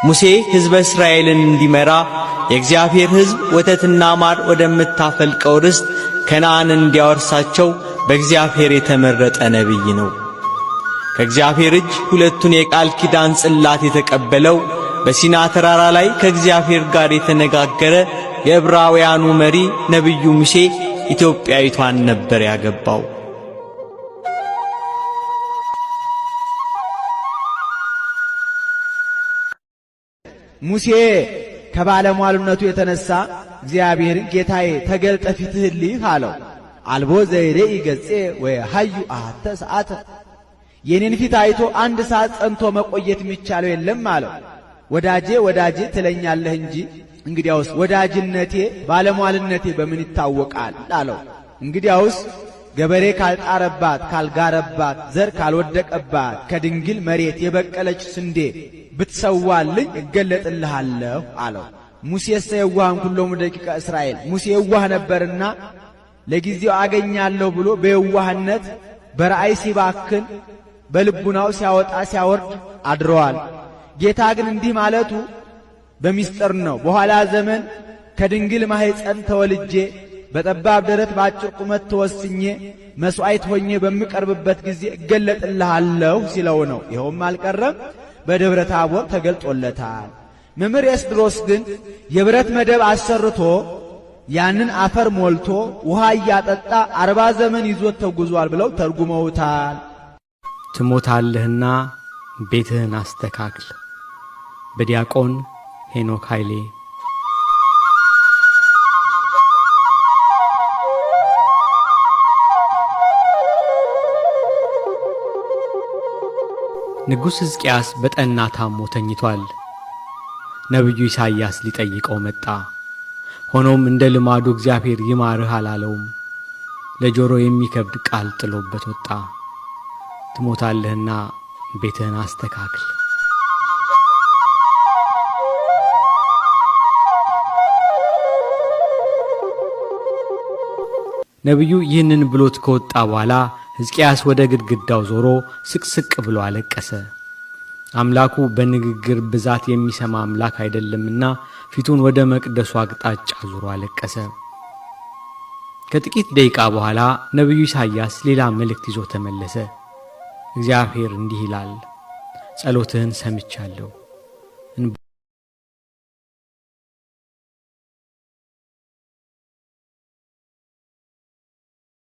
ሙሴ ሕዝበ እስራኤልን እንዲመራ የእግዚአብሔር ሕዝብ ወተትና ማር ወደምታፈልቀው ርስት ከነዓን እንዲያወርሳቸው በእግዚአብሔር የተመረጠ ነቢይ ነው። ከእግዚአብሔር እጅ ሁለቱን የቃል ኪዳን ጽላት የተቀበለው በሲና ተራራ ላይ ከእግዚአብሔር ጋር የተነጋገረ የዕብራውያኑ መሪ ነቢዩ ሙሴ ኢትዮጵያዊቷን ነበር ያገባው። ሙሴ ከባለሟልነቱ የተነሳ እግዚአብሔር ጌታዬ ተገልጠ ፊትህን ልይህ አለው። አልቦ ዘይሬኢ ገጼ ወየሐዩ አሐተ ሰዓተ የኔን ፊት አይቶ አንድ ሰዓት ጸንቶ መቆየት የሚቻለው የለም አለው። ወዳጄ ወዳጄ ትለኛለህ እንጂ እንግዲያውስ ወዳጅነቴ ባለሟልነቴ በምን ይታወቃል አለው። እንግዲያውስ ገበሬ ካልጣረባት ካልጋረባት ዘር ካልወደቀባት ከድንግል መሬት የበቀለች ስንዴ ብትሰዋልኝ እገለጥልሃለሁ አለው። ሙሴሰ የዋህን ኩሎሙ ደቂቀ እስራኤል ሙሴ የዋህ ነበርና ለጊዜው አገኛለሁ ብሎ በየዋህነት በራእይ ሲባክን በልቡናው ሲያወጣ ሲያወርድ አድረዋል። ጌታ ግን እንዲህ ማለቱ በሚስጥር ነው። በኋላ ዘመን ከድንግል ማኅፀን ተወልጄ በጠባብ ደረት በአጭር ቁመት ተወስኜ መሥዋዕት ሆኜ በምቀርብበት ጊዜ እገለጥልሃለሁ ሲለው ነው። ይኸውም አልቀረም በደብረ ታቦር ተገልጦለታል። መምህር ኤስድሮስ ግን የብረት መደብ አሰርቶ ያንን አፈር ሞልቶ ውሃ እያጠጣ 40 ዘመን ይዞት ተጉዟል ብለው ተርጉመውታል። ትሞታለህና ቤትህን አስተካክል። በዲያቆን ሄኖክ ኃይሌ። ንጉሥ ሕዝቅያስ በጠና ታሞ ተኝቷል። ነቢዩ ኢሳይያስ ሊጠይቀው መጣ። ሆኖም እንደ ልማዱ እግዚአብሔር ይማርህ አላለውም። ለጆሮ የሚከብድ ቃል ጥሎበት ወጣ። ትሞታለህና ቤትህን አስተካክል። ነቢዩ ይህንን ብሎት ከወጣ በኋላ ሕዝቅያስ ወደ ግድግዳው ዞሮ ስቅስቅ ብሎ አለቀሰ። አምላኩ በንግግር ብዛት የሚሰማ አምላክ አይደለምና ፊቱን ወደ መቅደሱ አቅጣጫ ዞሮ አለቀሰ። ከጥቂት ደቂቃ በኋላ ነቢዩ ኢሳይያስ ሌላ መልእክት ይዞ ተመለሰ። እግዚአብሔር እንዲህ ይላል፣ ጸሎትህን ሰምቻለሁ፣